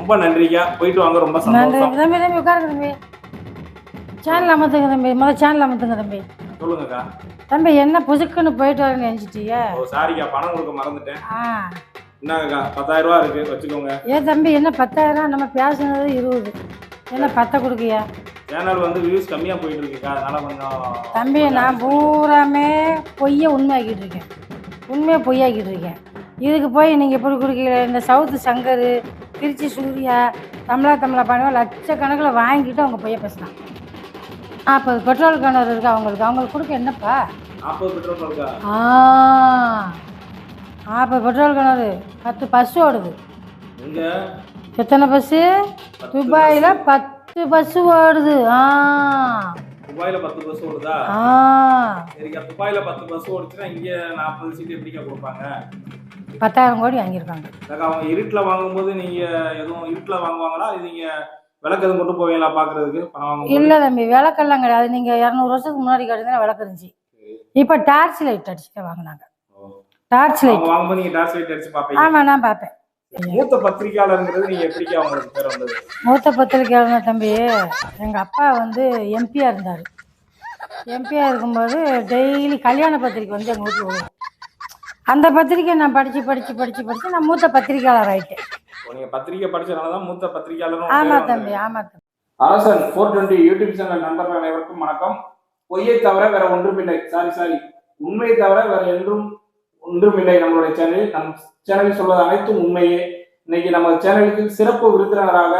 ரொம்ப நன்றிக்கா. போயிட்டு வாங்க. ரொம்ப நன்றி சந்தோஷம். தம்பி. தம்பி உட்காருங்க தம்பி. சேனல் அமர்த்துங்க தம்பி. முதல்ல சேனல் அமர்த்துங்க தம்பி. சொல்லுங்கக்கா. தம்பி என்ன புதுக்குன்னு போயிட்டு வரேன்னு நினச்சிட்டிய? ஓ சாரிக்கா, பணம் கொடுக்க மறந்துட்டேன். ஆ என்னக்கா 10,000 ரூபா இருக்கு, வச்சுக்கோங்க. ஏன் தம்பி என்ன 10,000? நம்ம பேசுனது 20. என்ன 10 கொடுக்கியா? சேனல் வந்து வியூஸ் கம்மியா போயிட்டு இருக்குக்கா, அதனால கொஞ்சம். தம்பி நான் பூராமே பொய்யை உண்மையாக்கிட்டு இருக்கேன். உண்மையை பொய்யாக்கிட்டு இருக்கேன். இதுக்கு போய் நீங்கள் எப்படி கொடுக்கல? இந்த சவுத்து சங்கர், திருச்சி சூர்யா, தமிழா பண்ணுவோம் லட்சக்கணக்கில் வாங்கிட்டு அவங்க பொய்யை பேசலாம். 40 பெட்ரோல் கிணறு இருக்குது அவங்களுக்கு கொடுக்க என்னப்பா? 40 பெட்ரோல் இருக்கா? 40 பெட்ரோல் கிணறு, 10 பஸ் ஓடுது. எங்க? எத்தனை பஸ்ஸு? துபாயில் 10 பஸ்ஸு ஓடுது. துபாயில 10 பஸ் ஓடுதா? சரிக்கா, துபாயில 10 பஸ் ஓடுச்சுன்னா இங்க 40 சீட் எப்படிக்கா கொடுப்பாங்க? 10,000 கோடி வாங்கியிருக்காங்க. அவங்க இருட்டில் வாங்கும்போது நீங்க எதுவும் இருட்டில் வாங்குவாங்களா? இது நீங்க விளக்கு எதுவும் கொண்டு போவீங்களா பாக்குறதுக்கு பணம் வாங்க? இல்லை தம்பி, விளக்கெல்லாம் கிடையாது. நீங்கள் 200 வருஷத்துக்கு முன்னாடி கிடையாது விளக்கு இருந்துச்சு. இப்போ டார்ச் லைட் அடிச்சுட்டு வாங்கினாங்க. டார்ச் லைட் வாங்கும்போது நீங்க டார்ச் லைட் அடிச்சு பார்ப்பீங்க? ஆமாம், நான் பார்ப்பேன். மூத்த பத்திரிகையாளர்ங்கிறது நீங்க எப்படிக்கா உங்களுக்கு பேர் வந்தது? மூத்த பத்திரிகையாளர் தம்பி, எங்கள் அப்பா வந்து எம்பியாக இருந்தார். எம்பியாக இருக்கும்போது டெய்லி கல்யாண பத்திரிக்கை வந்து எங்கள் வீட்டில் வரும். அந்த பத்திரிக்கை நான் படித்து நான் மூத்த பத்திரிகையாளர் ஆகிட்டேன். நீங்கள் பத்திரிக்கை படிச்சதுனால தான் மூத்த பத்திரிகையாளரும். ஆமாம் தம்பி, ஆமாம் தம்பி. அரசன் 420 யூடியூப் சேனல் நண்பர்கள் அனைவருக்கும் வணக்கம். பொய்யை தவிர வேற ஒன்றுமில்லை, சாரி உண்மையை தவிர வேற ஒன்றுமில்லை நம்மளுடைய சேனலில். நம் சேனலில் சொல்வது அனைத்தும் உண்மையே. இன்னைக்கு நம்ம சேனலுக்கு சிறப்பு விருந்தினராக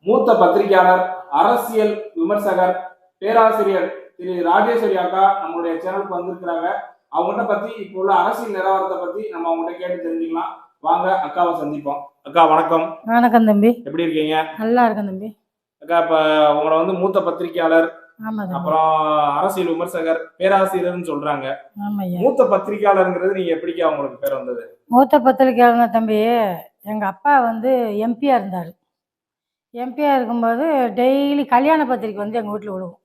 மூத்த பத்திரிகையாளர், அரசியல் விமர்சகர், பேராசிரியர் திரு ராஜேஸ்வரி அக்கா நம்மளுடைய சேனலுக்கு வந்திருக்கிறாங்க. அவங்ககிட்ட பத்தி இப்போ உள்ள அரசியல் நிலவரத்தை பத்தி நம்ம அவங்ககிட்ட கேட்டு தெரிஞ்சுக்கலாம். வாங்க அக்காவை சந்திப்போம். அக்கா வணக்கம். வணக்கம் தம்பி. எப்படி இருக்கீங்க? நல்லா இருக்கேன் தம்பி. அக்கா, இப்ப உங்களை வந்து மூத்த பத்திரிகையாளர், அப்புறம் அரசியல் விமர்சகர், பேராசிரியர்னு சொல்றாங்க. மூத்த பத்திரிகையாளர்ங்கிறது நீங்க எப்படிக்கா உங்களுக்கு பேர் வந்தது? மூத்த பத்திரிகையாளர் தம்பி, எங்க அப்பா வந்து எம்பியா இருந்தாரு. எம்பியா இருக்கும்போது டெய்லி கல்யாண பத்திரிக்கை வந்து எங்க வீட்டுல விடுவோம்.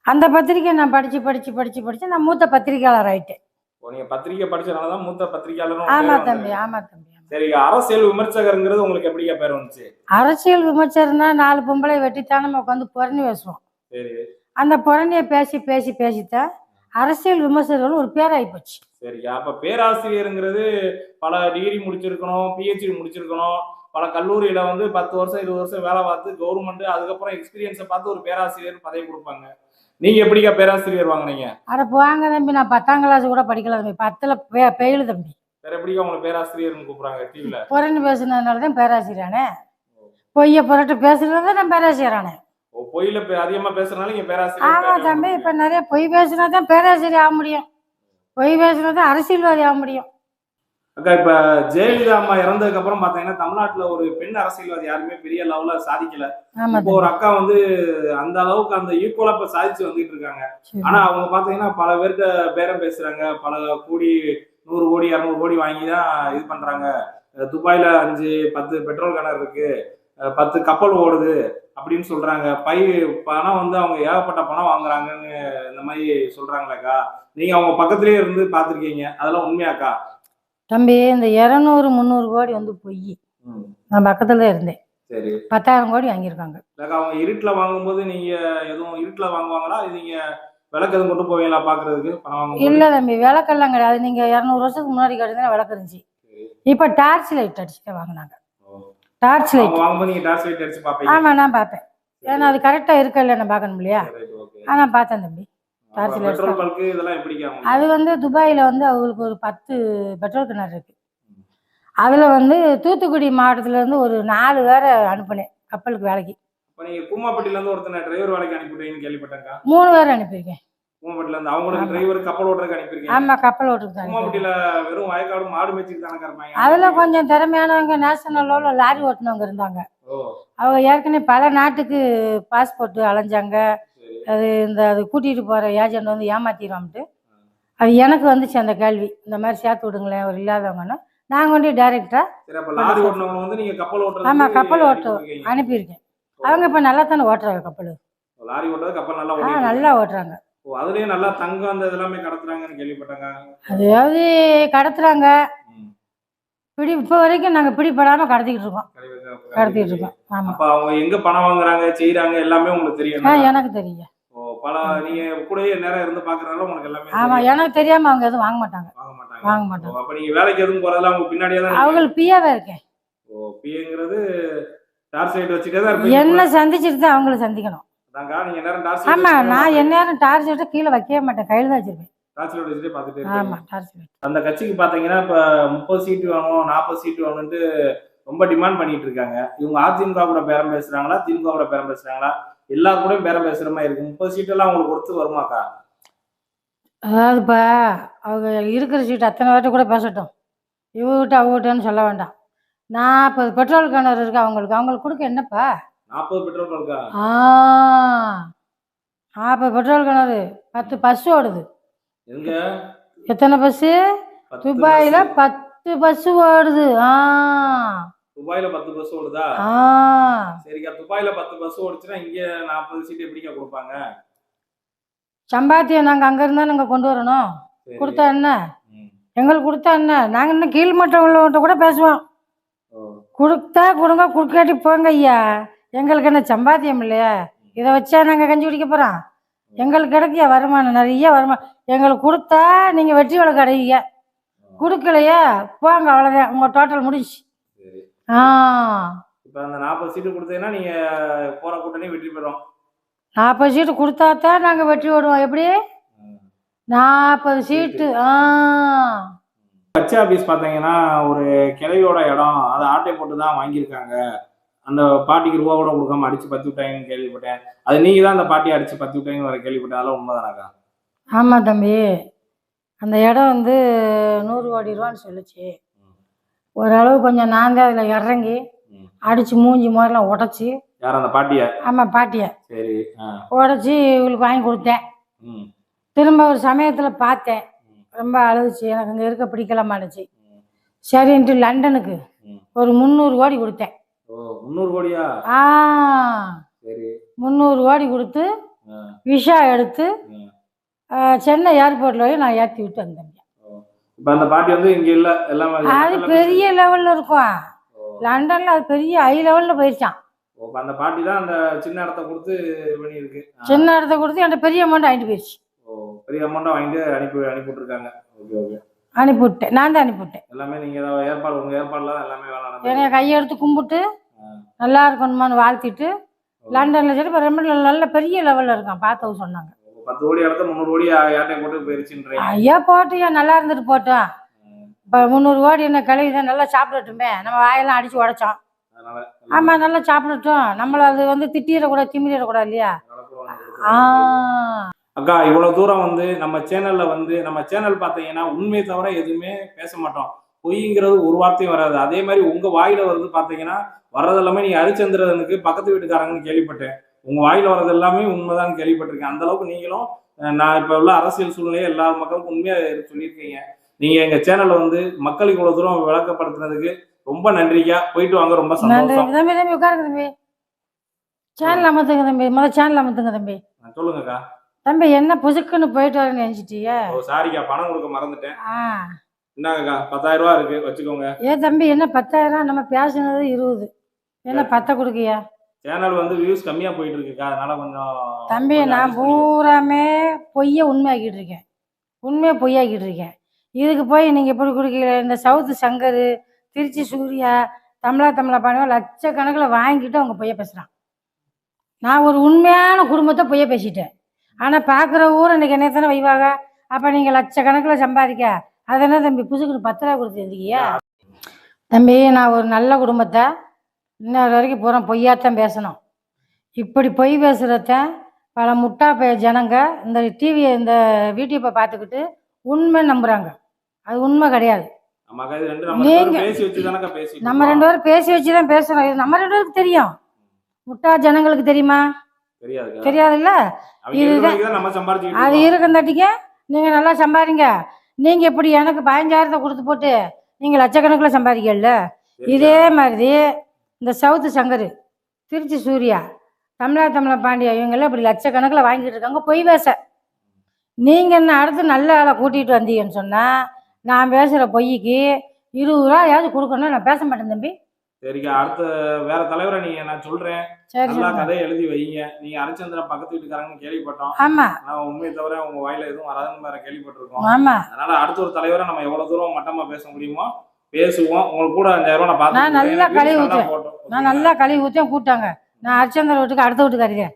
அந்த பத்திரிக்கை நான் படிச்சு நான் மூத்த பத்திரிகையாளர் ஆயிட்டேன். நீங்க பத்திரிக்கை படிச்சதுனாலதான் மூத்த பத்திரிகையாளரும். ஆமா தம்பி, ஆமா தம்பி. சரி, அரசியல் விமர்சகர்ங்கிறது உங்களுக்கு எப்படிக்கா பேர் வந்துச்சு? அரசியல் விமர்சகர்னா 4 பொம்பளை வெட்டித்தான் நம்ம உட்காந்து புரணி பேசுவோம். சரி. அந்த புரணியை பேசித்தான் அரசியல் விமர்சகர்கள் ஒரு பேராகி போச்சு. சரிக்கா, அப்ப பேராசிரியருங்கிறது பல டிகிரி முடிச்சிருக்கணும், பிஹெச்டி முடிச்சிருக்கணும், பல கல்லூரியில வந்து 10 வருஷம் 20 வருஷம் வேலை பார்த்து கவர்மெண்ட் அதுக்கப்புறம் எக்ஸ்பீரியன்ஸை பார்த்து ஒரு பேராசிரியர் பதவி கொடுப்பாங்க. நீங்க எப்படிக்கா பேராசிரியர் வாங்கினீங்க? அட போவாங்க தம்பி, நான் 10ஆம் கிளாஸ் கூட படிக்கல தம்பி. 10ல் பெயிலு தம்பி. வேற எப்படிக்கா உங்களை பேராசிரியர்னு கூப்பிடுறாங்க டிவில? புரணி பேசுனதுனால தான் பேராசிரியரானே. பொய்யை புரட்டு பேசுறதுனால நான் பேராசிரியரானே. பொய்யில அதிகமா பேசுறதுனால நீங்க பேராசிரியர்? ஆமா தம்பி, இப்ப நிறைய பொய் பேசினா தான் பேராசிரியர் ஆக முடியும். பொய் பேசினா தான் அரசியல்வாதி ஆக முடியும். அக்கா, இப்ப ஜெயலலிதா அம்மா இறந்ததுக்கு அப்புறம் பாத்தீங்கன்னா தமிழ்நாட்டுல ஒரு பெண் அரசியல்வாதி யாருமே பெரிய லெவல்ல சாதிக்கல. இப்போ ஒரு அக்கா வந்து அந்த அளவுக்கு அந்த ஈக்குவலா இப்ப சாதிச்சு வந்துட்டு இருக்காங்க. ஆனா அவங்க பாத்தீங்கன்னா பல பேர்கிட்ட பேரம் பேசுறாங்க. பல கோடி, 100 கோடி 200 கோடி வாங்கிதான் இது பண்றாங்க. துபாயில 5-10 பெட்ரோல் கிணறு இருக்கு, 10 கப்பல் ஓடுது அப்படின்னு சொல்றாங்க. பணம் வந்து அவங்க ஏகப்பட்ட பணம் வாங்குறாங்கன்னு இந்த மாதிரி சொல்றாங்களேக்கா. நீங்க அவங்க பக்கத்திலேயே இருந்து பாத்திருக்கீங்க, அதெல்லாம் உண்மையாக்கா? தம்பி, இந்த 200-300 கோடி வந்து பொய். நான் பக்கத்துல இருந்தேன். சரி. 10,000 கோடி வாங்கியிருக்காங்க. அவங்க இருட்டுல வாங்கும்போது நீங்க எதுவும் இருட்டுல வாங்குவாங்களா? இது நீங்க விளக்கு எதுவும் கொண்டு போவீங்களா பாக்குறதுக்கு பணம் வாங்க? இல்ல தம்பி, விளக்கெல்லாம் கிடையாது. நீங்க 200 வருஷத்துக்கு முன்னாடி கிடையாது விளக்கு இருந்துச்சு. இப்ப டார்ச் லைட் அடிச்சுட்டு வாங்கினாங்க. டார்ச் லைட் வாங்கும்போது நீங்க டார்ச் லைட் அடிச்சு பாப்பீங்க? ஆமா, நான் பார்ப்பேன். ஏன்னா அது கரெக்டா இருக்கா இல்ல நான் பார்க்கணும் இல்லையா? நான் பார்த்தேன் தம்பி. டார்ச் லைட் இதெல்லாம் எப்படிக்கா? அது வந்து துபாயில வந்து அவங்களுக்கு ஒரு 10 பெட்ரோல் கிணறு இருக்கு. அதுல வந்து தூத்துக்குடி மாவட்டத்துல இருந்து ஒரு 4 பேரை அனுப்புனேன் கப்பலுக்கு வேலைக்கு. நீங்க கூமாப்பட்டில இருந்து ஒருத்தனை டிரைவர் வேலைக்கு அனுப்பிட்டீங்கன்னு கேள்விப்பட்டேங்க. 3 பேரை அனுப்பியிருக்கேன். கூமாப்பட்டில இருந்து அவங்களுக்கு டிரைவர் கப்பல் ஓட்டுறதுக்கு அனுப்பியிருக்கேன். ஆமா, கப்பல் ஓட்டுறது. கூமாப்பட்டில வெறும் வயக்காடு மாடு மேய்ச்சிட்டு தானே இருப்பாங்க. அதுல கொஞ்சம் திறமையானவங்க நேஷனல் லெவல்ல லாரி ஓட்டுனவங்க இருந்தாங்க. அவங்க ஏற்கனவே பல நாட்டுக்கு பாஸ்போர்ட் அலைஞ்சாங்க. அது கூட்டிட்டு போற ஏஜென்ட் வந்து ஏமாத்திடுவான்ட்டு அது எனக்கு வந்துச்சு அந்த கேள்வி. இந்த மாதிரி சேர்த்து விடுங்களேன் ஒரு இல்லாதவங்கன்னா. நாங்கள் வந்து டைரக்டா ஆமா கப்பல் ஓட்டு அனுப்பியிருக்கேன். அவங்க இப்ப நல்லா தானே ஓட்டுறாங்க கப்பல். நல்லா ஓட்டுறாங்க. அதாவது கடத்துறாங்க. இப்போ வரைக்கும் நாங்கள் பிடிபடாமல் கடத்திக்கிட்டு இருக்கோம். ஆமாம். அப்ப அவங்க எங்க பணம் வாங்குறாங்க செய்யறாங்க எல்லாமே உங்களுக்கு தெரியும்? எனக்கு தெரியும். நீங்க கூடயே நேரம் இருந்து பாக்குறதால உங்களுக்கு எல்லாமே ஆமாம், எனக்கு தெரியாமல் அவங்க எதுவும் வாங்க மாட்டாங்க. அப்ப நீங்க வேலைக்கு எதுவும் போறதுல அவங்க பின்னாடியே தான் அவங்களுக்கு பியாவே இருக்கேன். பிஏங்கிறது டார்ச் லைட் வச்சுட்டே தான் இருப்பீங்க. என்ன சந்திச்சுட்டு தான் அவங்கள சந்திக்கணும். நீங்க நேரம் டார்ச் ஆமா, நான் எந்நேரம் டார்ச் லைட்டை கீழே வைக்கவே மாட்டேன், கையில் தான் வச்சிருப்பேன். டார்ச் லைட் வச்சுட்டே பார்த்துட்டே ஆமா, இருப்பீங்க. Torch light. அந்த கட்சிக்கு பாத்தீங்கன்னா இப்ப 30 சீட்டு வேணும் 40 சீட்டு வேணும்னு ரொம்ப டிமாண்ட் பண்ணிட்டு இருக்காங்க. இவங்க அதிமுக கூட பேரம் பேசுறாங்களா, திமுக கூட பேரம் பேசுறாங்களா, எல்லா கூடயும் பேரம் பேசுற மாதிரி இருக்கு. 30 சீட் எல்லாம் உங்களுக்கு கொடுத்து வருமாக்கா? அதாவதுப்பா, அவங்க இருக்கிற சீட்டு அத்தனை வாட்டி கூட பேசட்டும், இவகிட்ட அவகிட்டன்னு சொல்ல வேண்டாம். 40 பெட்ரோல் கிணறு இருக்கு அவங்களுக்கு கொடுக்க என்னப்பா? 40 பெட்ரோல் பல்கா? 40 பெட்ரோல் கிணறு, 10 பஸ் ஓடுது. எங்க? எத்தனை பஸ்ஸு? துபாயில 10 பஸ் ஓடுது. துபாயில 10 பஸ் ஓடுதா? சரிக்கா, துபாயில 10 பஸ் ஓடுச்சுன்னா இங்க 40 சீட் எப்படிக்கா கொடுப்பாங்க? சம்பாத்தியம் நாங்கள் அங்கே இருந்தால் நாங்கள் கொண்டு வரணும். கொடுத்தா என்ன, எங்களுக்கு கொடுத்தா என்ன, நாங்கள் இன்னும் கீழ்மட்டவங்கள்ட்ட கூட பேசுவோம். கொடுத்தா கொடுங்க, கொடுக்காட்டி போங்க ஐயா, எங்களுக்கு என்ன சம்பாத்தியம் இல்லையா? இதை வச்சா நாங்கள் கஞ்சி குடிக்க போகிறோம்? எங்களுக்கு கிடைக்கிய வருமானம், நிறைய வருமானம். எங்களுக்கு கொடுத்தா நீங்கள் வெற்றி வழக்கு அடைவீங்க, கொடுக்கலையா போங்க, அவ்வளோதான், உங்கள் டோட்டல் முடிச்சு. இப்போ அந்த 40 சீட்டு கொடுத்தீங்கன்னா நீங்கள் போகிற கூட்டணி வெற்றி பெறும். 40 சீட்டு கொடுத்தா தான் நாங்கள் வெற்றி விடுவோம். எப்படி 40 சீட்டு? கட்சி ஆஃபீஸ் பார்த்தீங்கன்னா ஒரு கிளையோட இடம், அதை ஆட்டை போட்டு தான் வாங்கியிருக்காங்க. அந்த பாட்டிக்கு ரூபா கூட கொடுக்காம அடிச்சு பத்தி விட்டாங்கன்னு கேள்விப்பட்டேன். அது நீங்க தான் அந்த பாட்டியை அடிச்சு பத்தி விட்டாங்கன்னு வர கேள்விப்பட்டேன். அதெல்லாம் உண்மைதானாக்கா? ஆமாம் தம்பி, அந்த இடம் வந்து 100 கோடி ரூபான்னு சொல்லிச்சு. ஓரளவு கொஞ்சம் நான் தான் அதில் இறங்கி அடிச்சு மூஞ்சி மாதிரிலாம் உடச்சி. யார் அந்த பாட்டியா? ஆமாம், பாட்டியை. சரி. உடச்சி இவங்களுக்கு வாங்கி கொடுத்தேன். திரும்ப ஒரு சமயத்தில் பார்த்தேன், ரொம்ப அழுதுச்சு, எனக்கு இங்கே இருக்க பிடிக்கல மாட்டுச்சு. சரின்ட்டு லண்டனுக்கு ஒரு 300 கோடி கொடுத்தேன். 300 கோடியா? 300 கோடி கொடுத்து விஷா எடுத்து சென்னை ஏர்போர்ட்ல போய் நான் ஏற்றி விட்டு வந்தேன். இப்போ அந்த பாட்டி வந்து இங்கே இல்லை, எல்லாம் அது பெரிய லெவலில் இருக்கும். லண்டனில் அது பெரிய ஹை லெவலில் போயிருச்சான். அந்த பாட்டி தான் அந்த சின்ன இடத்த கொடுத்து பண்ணியிருக்கு. சின்ன இடத்த கொடுத்து என்கிட்ட பெரிய அமௌண்ட் வாங்கிட்டு போயிடுச்சு. பெரிய அமௌண்ட்டாக வாங்கிட்டு அனுப்பிவிட்டுருக்காங்க. ஓகே ஓகே, அனுப்பிவிட்டேன், நான் தான் அனுப்பிவிட்டேன். எல்லாமே நீங்கள் ஏற்பாடு, உங்கள் ஏற்பாடுல தான் எல்லாமே வேலை நடந்தது. என்னை கையெடுத்து கும்பிட்டு நல்லா இருக்கணுமான்னு வாழ்த்திட்டு லண்டனில் சரி இப்போ ரொம்ப நல்ல பெரிய லெவலில் இருக்கான். பார்த்தவங்க சொன்னாங்க 10 கோடி இடத்த 300 கோடி யார்ட்டை போட்டு போயிருச்சுன்றீங்க. ஐயா போட்டு ஏன் நல்லா இருந்துட்டு போட்டோம். இப்போ 300 கோடி என்ன கழுவி தான் நல்லா சாப்பிடட்டுமே, நம்ம வாயெல்லாம் அடிச்சு உடைச்சோம். ஆமாம், நல்லா சாப்பிடட்டும், நம்மளை அது வந்து திட்டிடக்கூடாது, திமிரிடக்கூடாது இல்லையா? அக்கா, இவ்வளவு தூரம் வந்து நம்ம சேனல் பார்த்தீங்கன்னா உண்மையை தவிர எதுவுமே பேச மாட்டோம். பொய்ங்கிறது ஒரு வார்த்தையும் வராது. அதே மாதிரி உங்க வாயில வருது பார்த்தீங்கன்னா வர்றது எல்லாமே நீங்க ஹரிச்சந்திரனுக்கு பக்கத்து வீட்டுக்காரங்கன்னு கேள்விப்பட்டேன். உங்க வாயில வர்றது எல்லாமே உண்மைதான் கேள்விப்பட்டிருக்கேன். அந்த அளவுக்கு நீங்களும் நான் இப்ப உள்ள அரசியல் சூழ்நிலையை எல்லா மக்களுக்கும் உண்மையா சொல்லியிருக்கீங்க. நீங்க எங்க சேனல்ல வந்து மக்களுக்கு இவ்வளவு தூரம் விளக்கப்படுத்துனதுக்கு ரொம்ப நன்றிக்கா. போயிட்டு வாங்க, ரொம்ப சந்தோஷம். தம்பி உட்காருங்க தம்பி, சேனல் அமர்த்துங்க தம்பி, முதல்ல சேனல் அமர்த்துங்க தம்பி. சொல்லுங்கக்கா. தம்பி என்ன புசுக்குன்னு போயிட்டு வரேன்னு நினைச்சிட்டியா? சாரிக்கா, பணம் கொடுக்க மறந்துட்டேன். என்னங்கக்கா, 10,000 ரூபா இருக்கு, வச்சுக்கோங்க. தம்பி என்ன 10,000? நம்ம பேசினது 20, என்ன 10 கொடுக்கியா? சேனல் வந்து வியூஸ் கம்மியா போயிட்டு இருக்குக்கா, அதனால கொஞ்சம். தம்பி நான் பூராமே பொய்யை உண்மையாக்கிட்டு இருக்கேன், உண்மையை பொய்யாக்கிட்டு இருக்கேன். இதுக்கு போய் நீங்கள் எப்படி கொடுக்கல? இந்த சவுத்து சங்கர், திருச்சி சூர்யா, தமிழா பாடுவோம் லட்சக்கணக்கில் வாங்கிட்டு அவங்க பொய்ய பேசுகிறான். நான் ஒரு உண்மையான குடும்பத்தை பொய்ய பேசிட்டேன். ஆனால் பார்க்குற ஊர் இன்றைக்கி என்ன தானே வைவாங்க. அப்போ நீங்கள் லட்சக்கணக்கில் சம்பாதிக்க அதெல்லாம் தம்பி புதுக்குன்னு 10 ரூபா கொடுத்துருந்தீங்க. தம்பி நான் ஒரு நல்ல குடும்பத்தை இன்னொரு வரைக்கும் பூரா பொய்யாத்தான் பேசணும். இப்படி பொய் பேசுகிறத பல முட்டா ஜனங்க இந்த டிவியை இந்த யூடியூப்பை பார்த்துக்கிட்டு உண்மை நம்புகிறாங்க. அது உண்மை கிடையாது. நம்ம 2 பேரும் பேசி வச்சு தான் பேசுகிறோம். இது நம்ம 2 பேருக்கு தெரியும், முட்டா ஜனங்களுக்கு தெரியுமா? தெரியாதுல்ல. இதுதான் அது இருக்குந்தாட்டிக்க நீங்கள் நல்லா சம்பாதிங்க. நீங்கள் இப்படி எனக்கு 15,000 கொடுத்து போட்டு நீங்கள் லட்சக்கணக்கில் சம்பாதிக்கல. இதே மாதிரி இந்த சவுத்து சங்கர், திருச்சி சூர்யா, தமிழா பாண்டியா இவங்கெல்லாம் இப்படி லட்சக்கணக்கில் வாங்கிட்டு இருக்காங்க பொய் பேச. நீங்கள் என்ன அடுத்து நல்ல ஆளை கூட்டிகிட்டு வந்தீங்கன்னு சொன்னால் நான் பேசுகிற பொய்க்கு 20 ரூபாயாவது கொடுக்கணும். நான் பேச மாட்டேன் தம்பி. சரிக்கா, அடுத்த வேற தலைவரை நீங்க நான் சொல்றேன். சரி நல்லா சொல்லுங்க. கதையை எழுதி வைங்க. நீங்க ஹரிச்சந்திரன் பக்கத்து வீட்டுக்காரங்கன்னு கேள்விப்பட்டோம். ஆமா நான் உண்மையை தவிர உங்க வாயில எதுவும் வராதுன்னு வேற கேள்விப்பட்டிருக்கோம். ஆமா. அதனால அடுத்த ஒரு தலைவரை நம்ம எவ்வளவு தூரம் மட்டமா பேச முடியுமோ பேசுவோம். உங்களுக்கு கூட 5000 ரூபாய் நான் நான் நல்லா பார்த்து கழுவி ஊத்துவேன். போட்டோம். நான் நல்லா கழுவி ஊற்றேன் கூப்பிட்டாங்க. நான் ஹரிச்சந்திரன் வீட்டுக்கு அடுத்த வீட்டுக்காரிங்க